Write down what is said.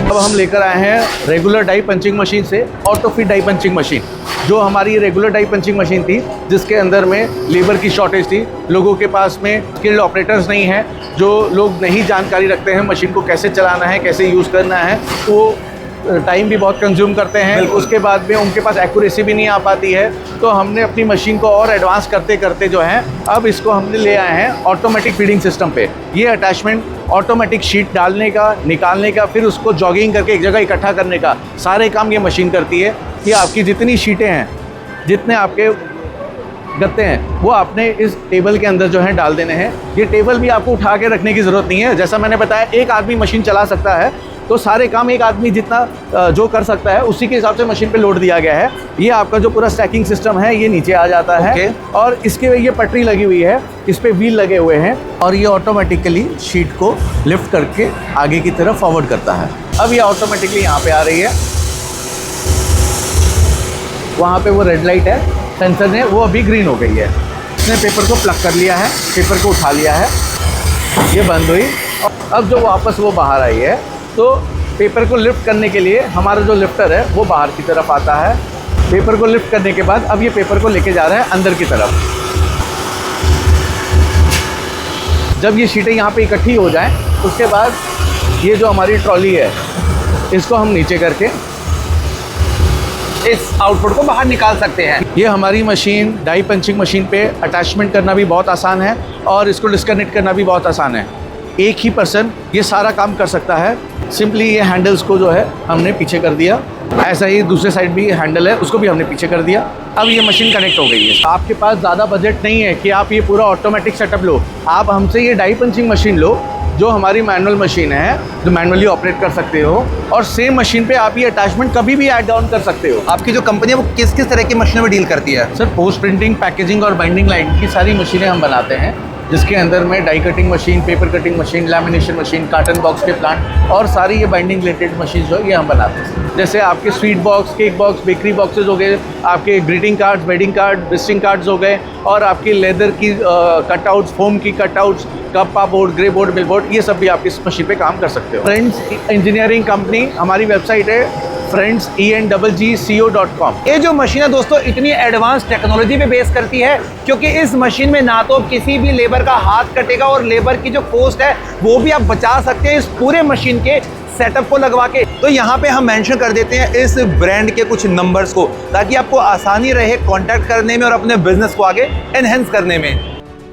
अब हम लेकर आए हैं रेगुलर डाई पंचिंग मशीन से auto feed die punching machine. जो हमारी रेगुलर डाई पंचिंग मशीन थी, जिसके अंदर में लेबर की शॉर्टेज थी, लोगों के पास में स्किल्ड ऑपरेटर्स नहीं हैं, जो लोग नहीं जानकारी रखते हैं मशीन को कैसे चलाना है, कैसे यूज़ करना है, वो टाइम भी बहुत कंज्यूम करते हैं। उसके बाद में उनके पास एक्यूरेसी भी नहीं आ पाती है। तो हमने अपनी मशीन को और एडवांस करते करते जो है अब इसको हमने ले आए हैं ऑटोमेटिक फीडिंग सिस्टम पे। ये अटैचमेंट ऑटोमेटिक शीट डालने का, निकालने का, फिर उसको जॉगिंग करके एक जगह इकट्ठा करने का सारे काम ये मशीन करती है। कि आपकी जितनी शीटें हैं, जितने आपके गत्ते हैं, वो आपने इस टेबल के अंदर जो है डाल देने हैं। ये टेबल भी आपको उठा के रखने की ज़रूरत नहीं है। जैसा मैंने बताया, एक आदमी मशीन चला सकता है, तो सारे काम एक आदमी जितना जो कर सकता है उसी के हिसाब से मशीन पे लोड दिया गया है। ये आपका जो पूरा स्टैकिंग सिस्टम है ये नीचे आ जाता है और इसके ये पटरी लगी हुई है, इस पे व्हील लगे हुए हैं और ये ऑटोमेटिकली शीट को लिफ्ट करके आगे की तरफ फॉरवर्ड करता है। अब ये ऑटोमेटिकली यहाँ पे आ रही है, वहाँ पे वो रेड लाइट है सेंसर ने, वो अभी ग्रीन हो गई है। इसने पेपर को प्लग कर लिया है, पेपर को उठा लिया है, ये बंद हुई और अब जो वापस वो बाहर आई है, तो पेपर को लिफ्ट करने के लिए हमारा जो लिफ्टर है वो बाहर की तरफ आता है। पेपर को लिफ्ट करने के बाद अब ये पेपर को लेके जा रहा है अंदर की तरफ। जब ये शीटें यहाँ पे इकट्ठी हो जाएं, उसके बाद ये जो हमारी ट्रॉली है इसको हम नीचे करके इस आउटपुट को बाहर निकाल सकते हैं। ये हमारी मशीन डाई पंचिंग मशीन पे अटैचमेंट करना भी बहुत आसान है और इसको डिस्कनेक्ट करना भी बहुत आसान है। एक ही पर्सन ये सारा काम कर सकता है। सिंपली ये हैंडल्स को जो है हमने पीछे कर दिया, ऐसा ही दूसरे साइड भी हैंडल है उसको भी हमने पीछे कर दिया। अब ये मशीन कनेक्ट हो गई है। आपके पास ज़्यादा बजट नहीं है कि आप ये पूरा ऑटोमेटिक सेटअप लो, आप हमसे ये डाई पंचिंग मशीन लो जो हमारी मैनुअल मशीन है, जो मैनुअली ऑपरेट कर सकते हो और सेम मशीन पे आप ये अटैचमेंट कभी भी ऐड डाउन कर सकते हो। आपकी जो कंपनी है वो किस किस तरह की मशीनों में डील करती है? सर, पोस्ट प्रिंटिंग, पैकेजिंग और बाइंडिंग लाइन की सारी मशीनें हम बनाते हैं, जिसके अंदर में die cutting machine, paper cutting machine, lamination machine, carton box के प्लांट और सारी ये बाइंडिंग रिलेटेड मशीन जो है ये हम बनाते हैं। जैसे आपके sweet box, cake box, bakery boxes हो गए, आपके greeting cards, wedding card, visiting cards हो गए और आपकी लेदर की कटआउट्स, फोम की cutouts, kappa board, grey board, bill board, ये सब भी आप इस मशीन पे काम कर सकते हो। फ्रेंड्स इंजीनियरिंग कंपनी, हमारी वेबसाइट है friendsengco.com। ये जो मशीन है दोस्तों इतनी एडवांस टेक्नोलॉजी पे बेस करती है, क्योंकि इस मशीन में ना तो किसी भी लेबर का हाथ कटेगा और लेबर की जो कॉस्ट है वो भी आप बचा सकते हैं इस पूरे मशीन के सेटअप को लगवा के। तो यहाँ पे हम मेंशन कर देते हैं इस ब्रांड के कुछ नंबर्स को, ताकि आपको आसानी रहे कांटेक्ट करने में और अपने बिजनेस को आगे एनहेंस करने में।